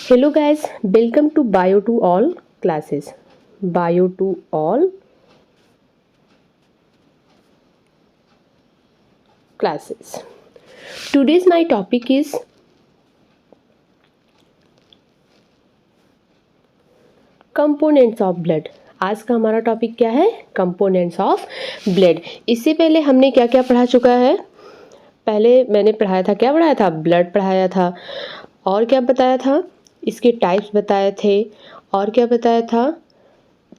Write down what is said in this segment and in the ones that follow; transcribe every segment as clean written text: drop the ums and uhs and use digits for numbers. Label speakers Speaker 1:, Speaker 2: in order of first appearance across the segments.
Speaker 1: Hello guys, welcome to Bio to All classes. Bio to All classes. Today's my topic is components of blood. आज का हमारा topic क्या है? Components of blood. इससे पहले हमने क्या क्या पढ़ा चुका है? पहले मैंने पढ़ाया था, क्या पढ़ाया था? ब्लड पढ़ाया था। और क्या बताया था? इसके टाइप्स बताए थे। और क्या बताया था?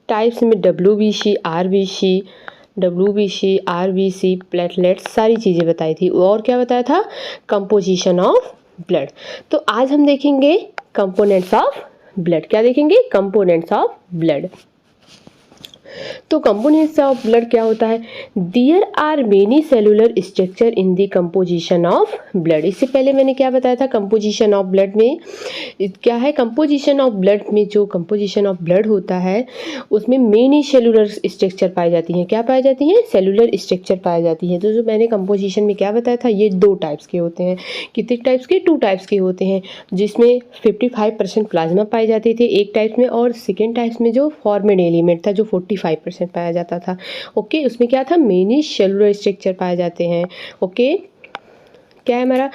Speaker 1: टाइप्स में WBC, RBC, प्लेटलेट्स, सारी चीज़ें बताई थी। और क्या बताया था? Composition of blood. तो आज हम देखेंगे कंपोनेंट्स ऑफ ब्लड। क्या देखेंगे? Components of blood. तो कंपोनेंट्स ऑफ ब्लड क्या होता है? There are many cellular structure in the composition of blood. इससे पहले मैंने क्या बताया था? कंपोजिशन ऑफ ब्लड में क्या है? कंपोजिशन ऑफ ब्लड में जो कंपोजिशन ऑफ ब्लड होता है उसमें मेनी सेलुलर स्ट्रक्चर पाई जाती हैं। क्या पाई जाती हैं? सेलुलर स्ट्रक्चर पाई जाती हैं। तो जो मैंने कंपोजिशन में क्या बताया था, ये 2 टाइप्स के होते हैं। कितने टाइप्स के? 2 टाइप्स के होते हैं, जिसमें 55% प्लाज्मा पाए जाते थे एक टाइप में, और सेकेंड टाइप्स में जो फॉर्मेड एलिमेंट था जो 45% पाया जाता था। ओके, उसमें क्या था? मेनी सेलुलर स्ट्रक्चर पाए जाते हैं। ओके, क्या है हमारा?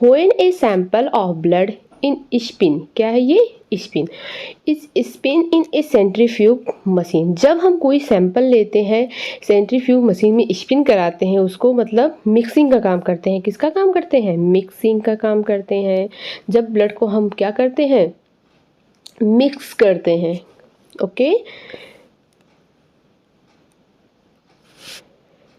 Speaker 1: When a sample of blood in spin, क्या है ये? Spin is spin in A centrifuge machine. जब हम कोई सैंपल लेते हैं, सेंट्रीफ्यूग मशीन में स्पिन कराते हैं उसको, मतलब मिक्सिंग का काम करते हैं। किसका काम करते हैं? मिक्सिंग का काम करते हैं। जब ब्लड को हम क्या करते हैं? मिक्स करते हैं। Okay,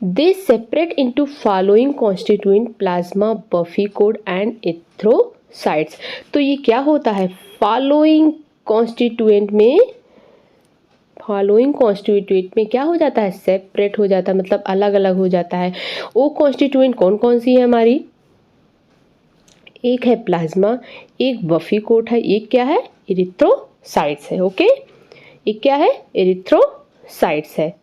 Speaker 1: they separate into following constituent plasma, buffy coat and erythrocytes। तो ये क्या होता है? फॉलोइंग कॉन्स्टिट्यूएंट में क्या हो जाता है? सेपरेट हो जाता है, मतलब अलग अलग हो जाता है। वो कॉन्स्टिट्यूएंट कौन कौन सी है हमारी? एक है प्लाज्मा, एक बफी कोट है, एक क्या है? इरिथ्रोसाइट्स है। ओके, एक क्या है? इरिथ्रोसाइट्स है।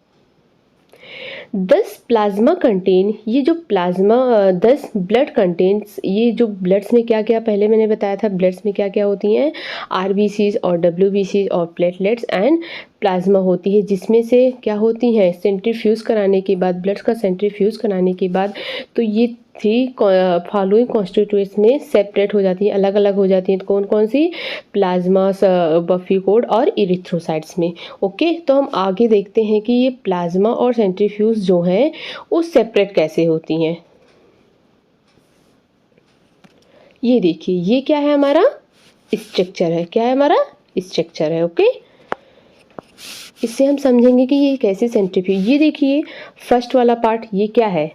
Speaker 1: 10 प्लाज्मा कंटेन, ये जो प्लाज्मा 10 ब्लड कंटेंट्स, ये जो ब्लड्स में क्या क्या, पहले मैंने बताया था ब्लड्स में क्या क्या होती हैं? RBCs और WBCs और प्लेटलेट्स एंड प्लाज्मा होती है, जिसमें से क्या होती हैं? सेंट्रीफ्यूज कराने के बाद, ब्लड्स का सेंट्रीफ्यूज कराने के बाद तो ये 3 फॉलोइंग कॉन्स्टिट्यूएंट्स में सेपरेट हो जाती हैं, अलग अलग हो जाती हैं। तो कौन कौन सी? प्लाज्मा, बफी कोड और इरिथ्रोसाइट्स में। ओके, तो हम आगे देखते हैं कि ये प्लाज्मा और सेंट्रीफ्यूज जो हैं वो सेपरेट कैसे होती हैं। ये देखिए, ये क्या है? हमारा स्ट्रक्चर है। क्या है? हमारा स्ट्रक्चर है। ओके, इससे हम समझेंगे कि ये कैसे सेंट्रीफ्यूज। ये देखिए, फर्स्ट वाला पार्ट, ये क्या है?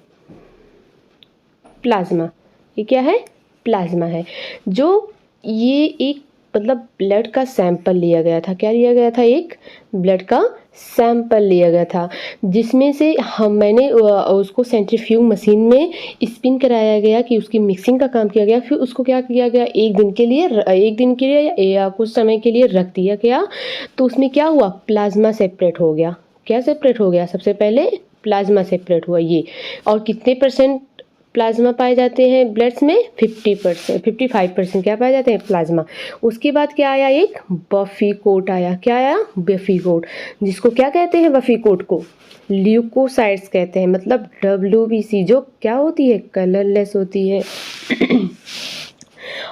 Speaker 1: प्लाज्मा। ये क्या है? प्लाज्मा है। जो ये एक मतलब ब्लड का सैंपल लिया गया था। क्या लिया गया था? एक ब्लड का सैंपल लिया गया था, जिसमें से मैंने उसको सेंट्रीफ्यूग मशीन में स्पिन कराया गया कि उसकी मिक्सिंग का काम किया गया। फिर उसको क्या किया गया? एक दिन के लिए या कुछ समय के लिए रख दिया गया। तो उसमें क्या हुआ? प्लाज्मा सेपरेट हो गया। क्या सेपरेट हो गया? सबसे पहले प्लाज्मा सेपरेट हुआ ये। और कितने % प्लाज्मा पाए जाते हैं ब्लड्स में? 55% क्या पाए जाते हैं? प्लाज्मा। उसके बाद क्या आया? एक बफी कोट आया। क्या आया? बफी कोट, जिसको क्या कहते हैं? बफी कोट को ल्यूकोसाइट्स कहते हैं, मतलब WBC, जो क्या होती है? कलरलेस होती है।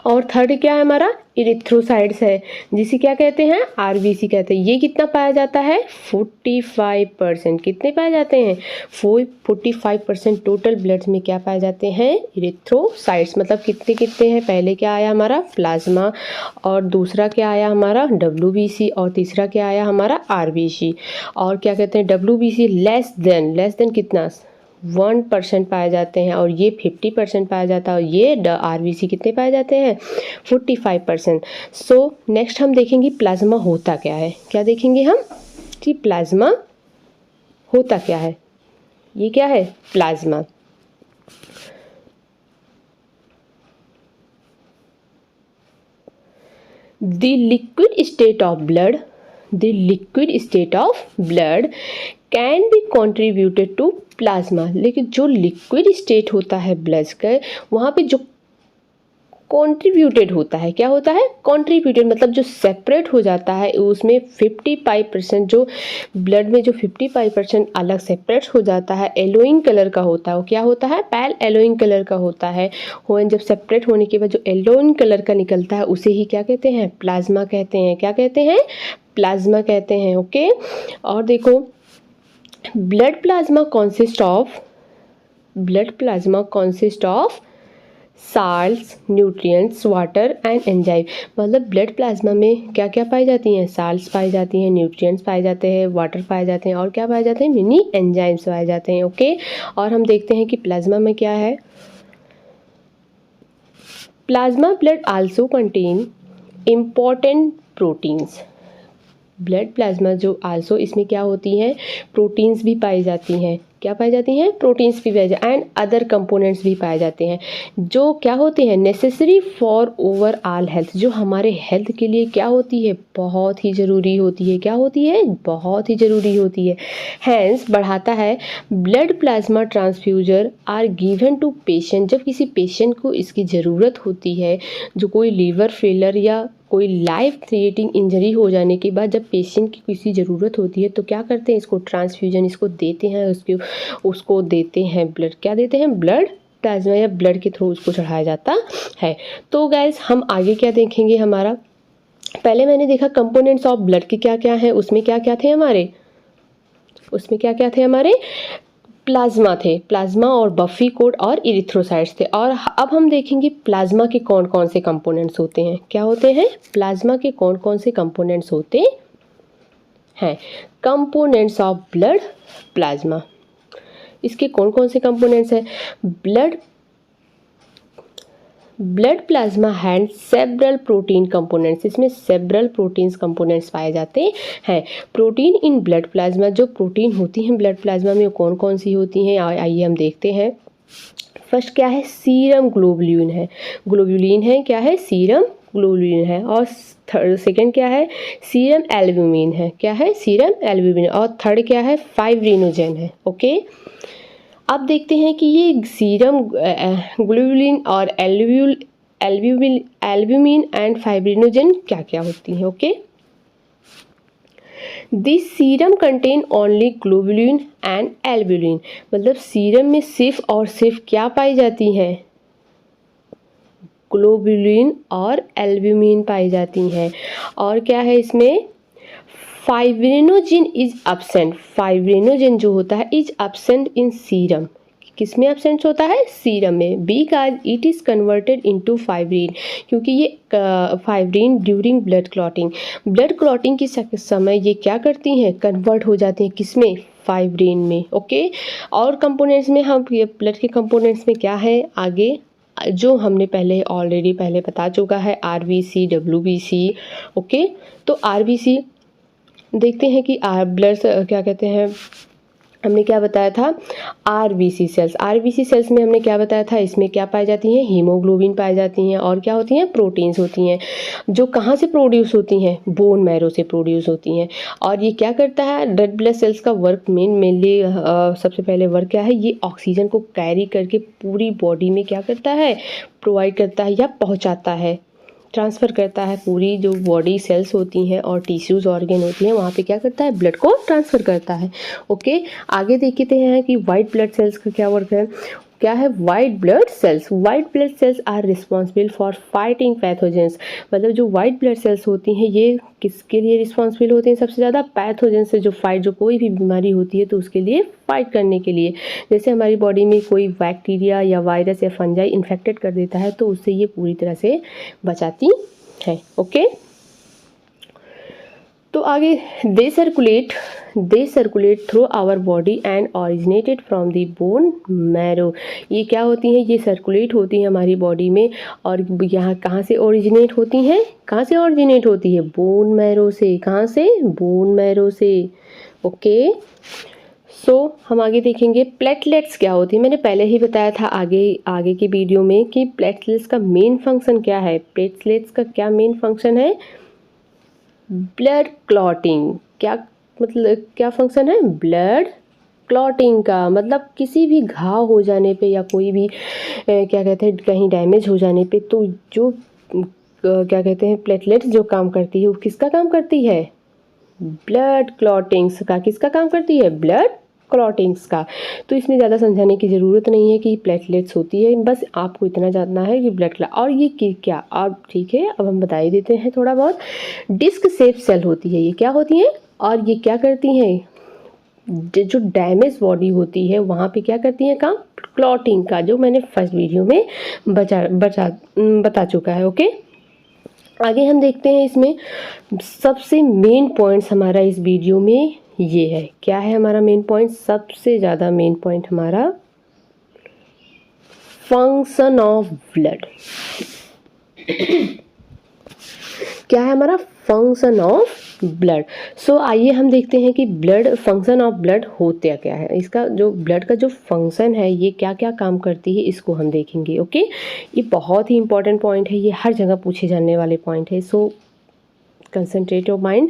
Speaker 1: और थर्ड क्या है हमारा? इरिथ्रोसाइट्स है, जिसे क्या कहते हैं? RBC कहते हैं। ये कितना पाया जाता है? 45%। कितने पाए जाते हैं? 45% टोटल ब्लड्स में क्या पाए जाते हैं? इरिथ्रोसाइट्स। मतलब कितने कितने हैं? पहले क्या आया हमारा? प्लाज्मा, और दूसरा क्या आया हमारा? WBC, और तीसरा क्या आया हमारा? RBC। और क्या कहते हैं? WBC लेस देन कितना? 1% पाए जाते हैं, और ये 50% पाया जाता है, और ये RBC कितने पाए जाते हैं? 45%। सो नेक्स्ट हम देखेंगे प्लाज्मा होता क्या है। क्या देखेंगे हम? कि प्लाज्मा होता क्या है। ये क्या है? Plasma. The liquid state of blood can be contributed to plasma. लेकिन जो लिक्विड स्टेट होता है ब्लड का, वहाँ पे जो कंट्रीब्यूटेड होता है। क्या होता है? कंट्रीब्यूटेड मतलब जो सेपरेट हो जाता है उसमें 55% जो ब्लड में जो 55% अलग सेपरेट हो जाता है, येलोइंग कलर का होता है। वो क्या होता है? पैल येलोइंग कलर का होता है। जब सेपरेट होने के बाद जो येलोइंग कलर का निकलता है उसे ही क्या कहते हैं? प्लाज्मा कहते हैं। क्या कहते हैं? प्लाज्मा कहते हैं। ओके, और देखो blood plasma consist of salts, nutrients, water and enzyme. मतलब ब्लड प्लाज्मा में क्या क्या पाई जाती हैं? साल्ट्स पाई जाती हैं, न्यूट्रिएंट्स पाए जाते हैं, वाटर पाए जाते हैं और क्या पाए जाते हैं? मिनी एंजाइम्स पाए जाते हैं। ओके, और हम देखते हैं कि प्लाज्मा में क्या है। Plasma blood also contain important proteins. Blood plasma जो आल्सो इसमें क्या होती हैं? प्रोटीन्स भी पाई जाती हैं। क्या पाई जाती हैं? प्रोटीन्स भी पाई जाती एंड अदर कंपोनेंट्स भी पाए जाते हैं जो क्या होते हैं? Necessary for overall health. जो हमारे हेल्थ के लिए क्या होती है? बहुत ही ज़रूरी होती है। क्या होती है? बहुत ही ज़रूरी होती है। हैंस बढ़ाता है blood plasma transfusions are given to patient. जब किसी पेशेंट को इसकी ज़रूरत होती है, जो कोई लीवर फेलर या कोई लाइफ थ्रेटनिंग इंजरी हो जाने के बाद जब पेशेंट की किसी ज़रूरत होती है तो क्या करते हैं? इसको ट्रांसफ्यूजन इसको देते हैं, उसको देते हैं ब्लड। क्या देते हैं? ब्लड प्लाज्मा या ब्लड के थ्रू उसको चढ़ाया जाता है। तो गाइस हम आगे क्या देखेंगे? हमारा पहले मैंने देखा कंपोनेंट्स ऑफ ब्लड के क्या क्या है, उसमें क्या क्या थे हमारे? प्लाज्मा थे, प्लाज्मा और बफी कोड और इरिथ्रोसाइट्स थे। और अब हम देखेंगे प्लाज्मा के कौन कौन से कंपोनेंट्स होते हैं। क्या होते हैं? प्लाज्मा के कौन कौन से कंपोनेंट्स होते हैं। कंपोनेंट्स ऑफ ब्लड प्लाज्मा, इसके कौन कौन से कंपोनेंट्स हैं? Blood plasma hand several protein components. इसमें सेवरल प्रोटीन्स कंपोनेंट्स पाए जाते हैं। प्रोटीन इन ब्लड प्लाज्मा, जो प्रोटीन होती हैं ब्लड प्लाज्मा में कौन कौन सी होती हैं? आइए हम देखते हैं। फर्स्ट क्या है? सीरम ग्लोबुलिन है। क्या है? सीरम ग्लोबुलिन है। और सेकंड क्या है? सीरम एल्ब्यूमिन है। क्या है? Serum albumin. और थर्ड क्या है? फाइब्रिनोजेन है। ओके, अब देखते हैं कि ये सीरम ग्लोबुलिन और एल्ब्यूमिन एंड फाइब्रिनोजेन क्या क्या होती हैं। Okay, this serum contain only globulin and albumin. मतलब सीरम में सिर्फ और सिर्फ क्या पाई जाती हैं? ग्लोबुलिन और एल्ब्यूमिन पाई जाती हैं। और क्या है इसमें? Fibrinogen is absent. फाइब्रिनोजेन जो होता है इज एब्सेंट इन सीरम। किस में एब्सेंट होता है? सीरम में। Because it is converted into fibrin, क्योंकि ये फाइब्रिन ड्यूरिंग ब्लड क्लॉटिंग के समय ये क्या करती हैं? कन्वर्ट हो जाती हैं। किस में? फाइब्रिन में। ओके, और कंपोनेंट्स में हम ब्लड के कंपोनेंट्स में क्या है आगे जो हमने ऑलरेडी पहले बता चुका है, RBC, WBC। ओके, तो RBC देखते हैं कि ब्लड क्या कहते हैं, हमने क्या बताया था? RBC सेल्स में हमने क्या बताया था? इसमें क्या पाई जाती हैं? हीमोग्लोबिन पाई जाती हैं। और क्या होती हैं? प्रोटीन्स होती हैं, जो कहाँ से प्रोड्यूस होती हैं? बोन मैरो से प्रोड्यूस होती हैं। और ये क्या करता है? रेड ब्लड सेल्स का वर्क मेनली सबसे पहले वर्क क्या है? ये ऑक्सीजन को कैरी करके पूरी बॉडी में क्या करता है? प्रोवाइड करता है या पहुँचाता है, ट्रांसफ़र करता है। पूरी जो बॉडी सेल्स होती हैं और टिश्यूज़ ऑर्गन होती हैं वहाँ पे क्या करता है? ब्लड को ट्रांसफ़र करता है। ओके, आगे देखते हैं कि वाइट ब्लड सेल्स का क्या वर्क है। क्या है? White blood cells are responsible for fighting pathogens. मतलब जो वाइट ब्लड सेल्स होती हैं ये किसके लिए रिस्पॉन्सिबल होती हैं? सबसे ज़्यादा पैथोजन से जो कोई भी बीमारी होती है तो उसके लिए फाइट करने के लिए। जैसे हमारी बॉडी में कोई बैक्टीरिया या वायरस या फंजाई इन्फेक्टेड कर देता है तो उससे ये पूरी तरह से बचाती है। ओके, तो आगे they circulate through our body and originated from the bone marrow. ये क्या होती हैं? ये सर्कुलेट होती हैं हमारी बॉडी में। और यहाँ कहाँ से ओरिजिनेट होती हैं? बोन मैरो से। कहाँ से? बोन मैरो से। ओके, सो हम आगे देखेंगे प्लेटलेट्स क्या होती है। मैंने पहले ही बताया था आगे की वीडियो में कि प्लेटलेट्स का मेन फंक्शन क्या है। प्लेटलेट्स का क्या मेन फंक्शन है? Blood clotting. क्या मतलब क्या फंक्शन है? ब्लड क्लॉटिंग का मतलब किसी भी घाव हो जाने पे या कोई भी क्या कहते हैं कहीं डैमेज हो जाने पे तो जो क्या कहते हैं प्लेटलेट्स जो काम करती है वो किसका काम करती है, ब्लड क्लॉटिंग्स का। किसका काम करती है, ब्लड क्लॉटिंग्स का। तो इसमें ज़्यादा समझाने की ज़रूरत नहीं है कि प्लेटलेट्स होती है, बस आपको इतना जानना है कि ब्लड क्लॉट। और ये क्या अब ठीक है, अब हम बता ही देते हैं थोड़ा बहुत। डिस्क शेप सेल होती है, ये क्या होती हैं और ये क्या करती हैं, जो डैमेज बॉडी होती है वहाँ पे क्या करती हैं काम, क्लॉटिंग का, जो मैंने फर्स्ट वीडियो में बता चुका है। ओके, आगे हम देखते हैं इसमें सबसे मेन पॉइंट्स हमारा इस वीडियो में ये है। क्या है हमारा मेन पॉइंट, सबसे ज़्यादा मेन पॉइंट हमारा फंक्शन ऑफ ब्लड। क्या है हमारा फंक्शन ऑफ ब्लड। सो आइए हम देखते हैं कि ब्लड फंक्शन ऑफ ब्लड होता क्या है, इसका जो ब्लड का जो फंक्शन है ये क्या क्या काम करती है इसको हम देखेंगे। ओके, ये बहुत ही इंपॉर्टेंट पॉइंट है, ये हर जगह पूछे जाने वाले पॉइंट है, सो कंसंट्रेट योर माइंड।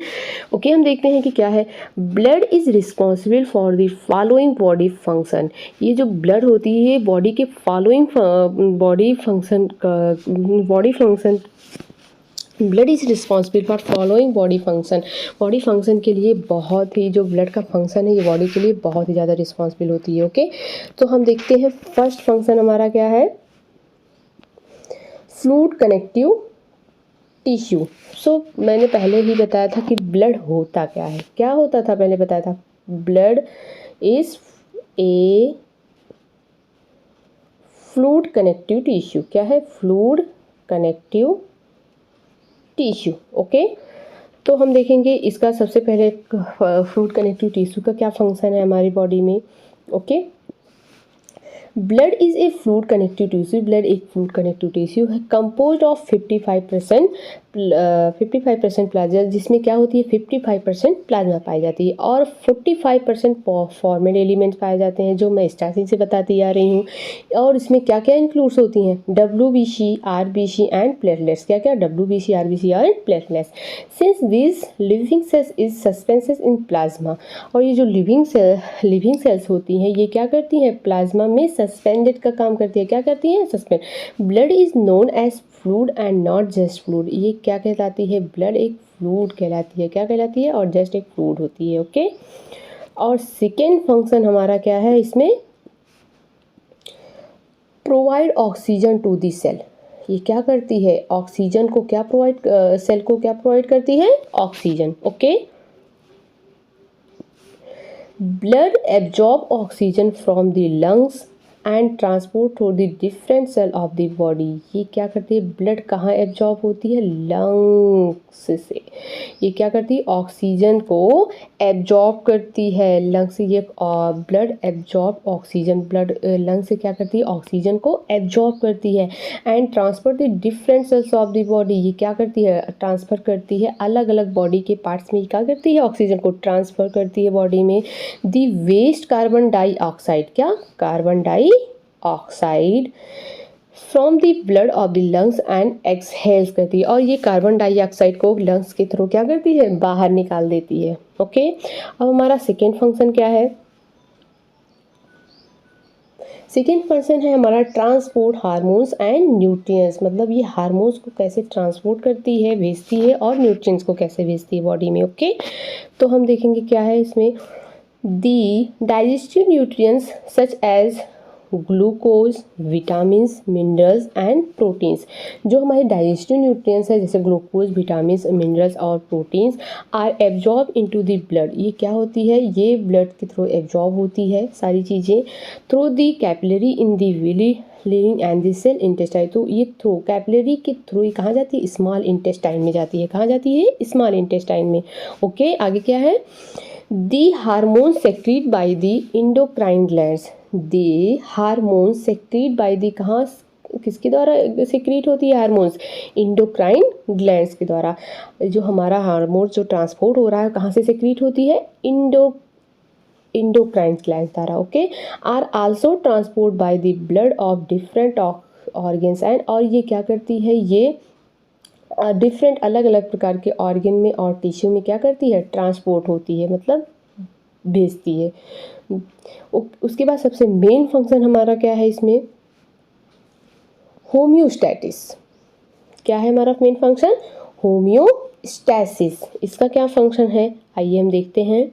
Speaker 1: ओके, हम देखते हैं कि क्या है। Blood is responsible for the following body function. ये जो ब्लड होती है बॉडी के following body function blood is responsible for following body function. Body function के लिए बहुत ही जो ब्लड का फंक्शन है ये बॉडी के लिए बहुत ही ज़्यादा रिस्पॉन्सिबल होती है। ओके, तो हम देखते हैं फर्स्ट फंक्शन हमारा क्या है, फ्लूइड कनेक्टिव टिश्यू। सो मैंने पहले ही बताया था कि ब्लड होता क्या है, क्या होता था पहले बताया था, blood is a fluid connective tissue. क्या है, फ्लूइड कनेक्टिव टिश्यू। ओके, तो हम देखेंगे इसका सबसे पहले फ्लूइड कनेक्टिव टिश्यू का क्या फंक्शन है हमारी बॉडी में। Okay, blood is a fluid connective tissue. Blood एक फ्लूइड कनेक्टिव टिश्यू है कंपोज्ड ऑफ 55% प्लाज्मा, जिसमें क्या होती है 55% प्लाज्मा पाई जाती है और 45% फॉर्मेड एलिमेंट्स पाए जाते हैं, जो मैं स्टार्टिंग से बताती आ रही हूँ। और इसमें क्या क्या इंक्लूड्स होती हैं, WBC, RBC एंड प्लेटलेट्स। क्या क्या, WBC, RBC और platelets. Since this living cells is suspenses in plasma. और ये जो लिविंग सेल्स होती हैं ये क्या करती हैं, प्लाज्मा में सस्पेंडेड का काम करती है। क्या करती हैं, suspend. Blood is known as fluid and not just fluid. ये क्या कहलाती है, ब्लड एक फ्लूइड कहलाती है। क्या कहलाती है, और जस्ट एक फ्लूइड होती है। ओके, और सेकेंड फंक्शन हमारा क्या है इसमें, provide oxygen to the cell. ये क्या करती है, ऑक्सीजन को क्या प्रोवाइड, सेल को क्या प्रोवाइड करती है, oxygen. Okay, blood absorb oxygen from the lungs and transport to the different cell of the body. ये क्या करती है, ब्लड कहाँ एब्जॉर्ब होती है, लंग्स से। ये क्या करती है, ऑक्सीजन को एब्जॉर्ब करती है लंग्स से। ये blood absorb oxygen, blood lungs से क्या करती है, ऑक्सीजन को एब्जॉर्ब करती है and transfer the different cells of the body. ये क्या करती है, ट्रांसफ़र करती है अलग अलग बॉडी के पार्ट्स में। क्या करती है, ऑक्सीजन को ट्रांसफ़र करती है बॉडी में। द वेस्ट कार्बन डाइऑक्साइड, क्या, carbon dioxide from the blood of the lungs and exhales करती है। और ये कार्बन डाइऑक्साइड को लंग्स के थ्रू क्या करती है, बाहर निकाल देती है। ओके, अब हमारा सेकेंड फंक्शन क्या है, सेकेंड फंक्शन है हमारा ट्रांसपोर्ट हार्मोन्स एंड न्यूट्रिएंट्स। मतलब ये हार्मोन्स को कैसे ट्रांसपोर्ट करती है, भेजती है, और न्यूट्रिएंट्स को कैसे भेजती है बॉडी में। ओके, तो हम देखेंगे क्या है इसमें, the digestive nutrients such as glucose, vitamins, minerals and proteins. जो हमारे डाइजेस्टिव न्यूट्रिएंट्स है जैसे ग्लूकोज, विटामिन्स, मिनरल्स और proteins are absorb into the blood. ये क्या होती है, ये ब्लड के थ्रू एब्जॉर्ब होती है सारी चीज़ें through the capillary in the living and the cell intestine. तो ये थ्रू कैपिलरी के थ्रू ये कहाँ जाती है, स्मॉल इंटेस्टाइन में जाती है। कहाँ जाती है, स्मॉल इंटेस्टाइन में। ओके, आगे क्या है, the hormone secrete by the endocrine glands. The hormone secrete by the, कहाँ किसके द्वारा सेक्रीट होती है हार्मोन्स, इंडोक्राइन ग्लैंड्स के द्वारा। जो हमारा हार्मोन जो ट्रांसपोर्ट हो रहा है कहाँ से सेक्रीट होती है, इंडोक्राइन ग्लैंड्स द्वारा। Okay, are also transport by the blood of different organs and. और ये क्या करती है, ये डिफरेंट अलग अलग प्रकार के ऑर्गन में और टिश्यू में क्या करती है, ट्रांसपोर्ट होती है, मतलब भेजती है। उसके बाद सबसे मेन फंक्शन हमारा क्या है इसमें, होम्योस्टैटिस। क्या है हमारा मेन फंक्शन, होम्योस्टैसिस। इसका क्या फंक्शन है, आइए हम देखते हैं।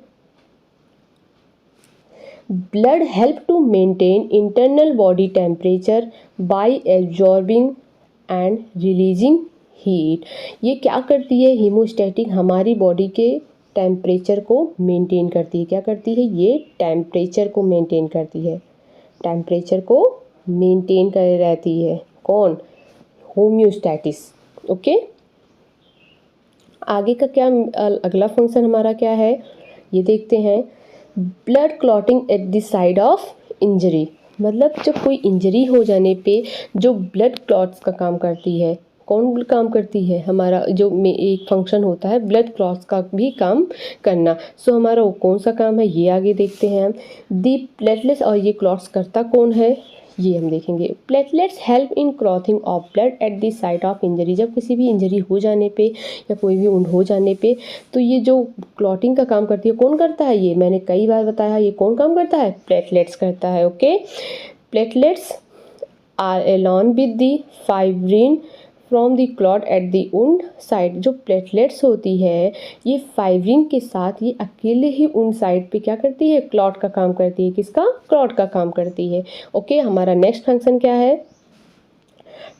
Speaker 1: Blood help to maintain internal body temperature by absorbing and releasing heat. ये क्या करती है, हीमोस्टैटिक हमारी बॉडी के टेम्परेचर को मेंटेन करती है। क्या करती है, ये टेम्परेचर को मेंटेन करती है, टेम्परेचर को मेंटेन कर रहती है। कौन, होम्योस्टैटिस। ओके, आगे का क्या अगला फंक्शन हमारा क्या है, ये देखते हैं। Blood clotting at the side of injury, मतलब जब कोई इंजरी हो जाने पे जो ब्लड क्लॉट्स का काम करती है, कौन काम करती है, हमारा जो एक फंक्शन होता है ब्लड क्लॉट्स का भी काम करना। सो हमारा वो कौन सा काम है, ये आगे देखते हैं हम। दी प्लेटलेट्स, और ये क्लॉट्स करता कौन है, ये हम देखेंगे। Platelets help in clothing of blood at the site of injury, जब किसी भी इंजरी हो जाने पे या कोई भी वुंड हो जाने पे तो ये जो क्लॉटिंग का काम करती है, कौन करता है, ये मैंने कई बार बताया, ये कौन काम करता है, प्लेटलेट्स करता है। Okay, platelets are alone with the fibrin from the clot at the wound side. जो प्लेटलेट्स होती है ये फाइब्रिन के साथ ये अकेले ही वुंड साइड पे क्या करती है, क्लॉट का काम करती है। किसका, क्लॉट का काम करती है। ओके, हमारा नेक्स्ट फंक्शन क्या है,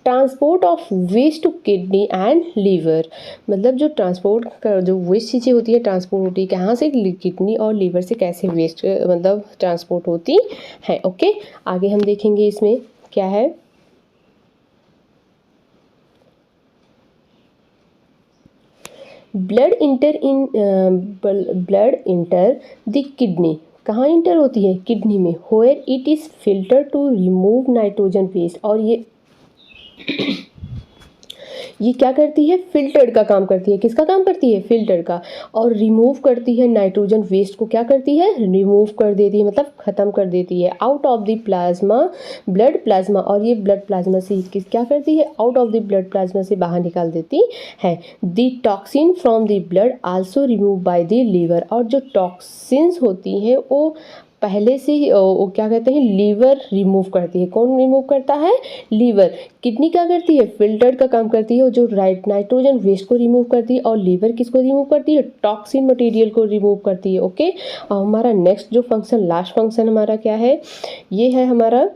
Speaker 1: transport of waste to kidney and liver, मतलब जो ट्रांसपोर्ट का जो वेस्ट चीज़ें होती है ट्रांसपोर्ट होती है कहाँ से, किडनी और लीवर से कैसे वेस्ट मतलब ट्रांसपोर्ट होती है। ओके, आगे हम देखेंगे इसमें क्या है। ब्लड इंटर द किडनी, कहाँ इंटर होती है, किडनी में। Where it is filter to remove nitrogen waste, और ये क्या करती है, फिल्टर का काम करती है। किसका काम करती है, फिल्टर का। और रिमूव करती है नाइट्रोजन वेस्ट को, क्या करती है, रिमूव कर देती है, मतलब ख़त्म कर देती है। Out of the plasma, blood plasma, और ये ब्लड प्लाज्मा से क्या करती है, out of the blood plasma से बाहर निकाल देती है। The toxin from the blood also remove by the liver, और जो टॉक्सिन्स होती हैं वो पहले से ही वो क्या कहते हैं, लीवर रिमूव करती है। कौन रिमूव करता है, लीवर। किडनी क्या करती है, फिल्टर का काम करती है, और जो नाइट्रोजन वेस्ट को रिमूव करती है। और लीवर किसको रिमूव करती है, टॉक्सिन मटेरियल को रिमूव करती है। ओके, और हमारा नेक्स्ट जो फंक्शन, लास्ट फंक्शन हमारा क्या है, ये है हमारा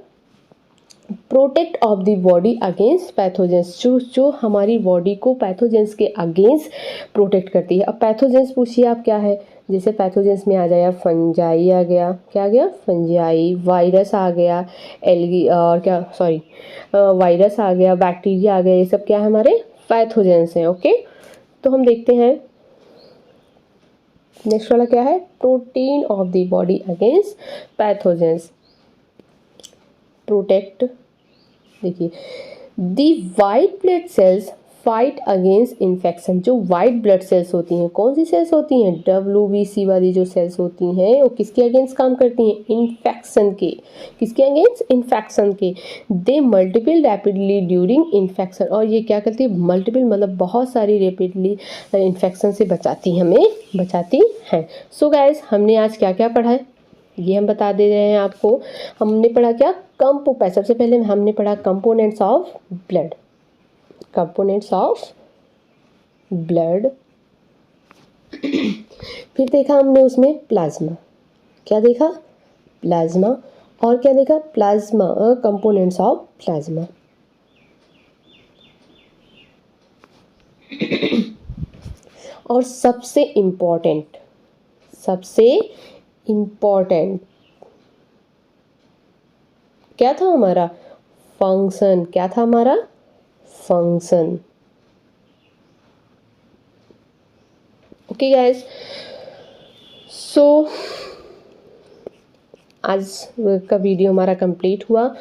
Speaker 1: protect of the body against pathogens, जो हमारी बॉडी को पैथोजेंस के अगेंस्ट प्रोटेक्ट करती है। अब पैथोजेंस पूछिए आप क्या है, जैसे पैथोजेंस में आ जाएगा फंजाई, आ गया, क्या आ गया, फंजाई, वायरस आ गया, एल्गी, और क्या, सॉरी, वायरस आ गया, बैक्टीरिया आ गया, ये सब क्या है, हमारे पैथोजेंस हैं। ओके, तो हम देखते हैं नेक्स्ट वाला क्या है, protein of the body against pathogens, protect. देखिए, the white blood cells fight against infection, जो वाइट ब्लड सेल्स होती हैं, कौन सी सेल्स होती हैं, WBC वाली जो सेल्स होती हैं, वो किसके अगेंस्ट काम करती हैं, इन्फेक्शन के। किसके अगेंस्ट, इन्फेक्शन के। दे मल्टीपल रैपिडली ड्यूरिंग इन्फेक्शन, और ये क्या करती है, मल्टीपल मतलब बहुत सारी रैपिडली इन्फेक्शन से बचाती, हमें बचाती हैं। सो गाइस, हमने आज क्या क्या पढ़ा है ये हम बता दे रहे हैं आपको। हमने पढ़ा क्या, सबसे पहले हमने पढ़ा components of blood, components of blood. फिर देखा हमने उसमें प्लाज्मा, क्या देखा, प्लाज्मा, और क्या देखा, प्लाज्मा, कंपोनेंट्स ऑफ प्लाज्मा। और सबसे इम्पोर्टेंट क्या था हमारा, फंक्शन। क्या था हमारा, फंक्शन। ओके गाइस, सो आज का वीडियो हमारा कंप्लीट हुआ,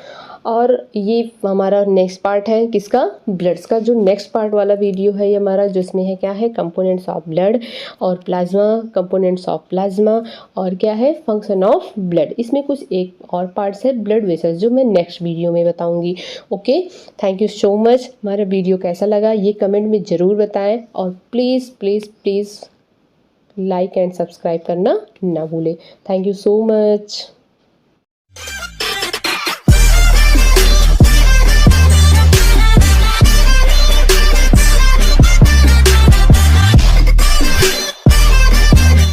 Speaker 1: और ये हमारा नेक्स्ट पार्ट है किसका, ब्लड्स का। जो नेक्स्ट पार्ट वाला वीडियो है ये हमारा, जिसमें है क्या है, कंपोनेंट्स ऑफ ब्लड और प्लाज्मा, कंपोनेंट्स ऑफ प्लाज्मा, और क्या है, फंक्शन ऑफ ब्लड। इसमें कुछ एक और पार्ट्स है ब्लड वेसल्स, जो मैं नेक्स्ट वीडियो में बताऊंगी। Okay, thank you so much. हमारा वीडियो कैसा लगा ये कमेंट में ज़रूर बताएं, और please please please like and subscribe करना ना भूलें। Thank you so much.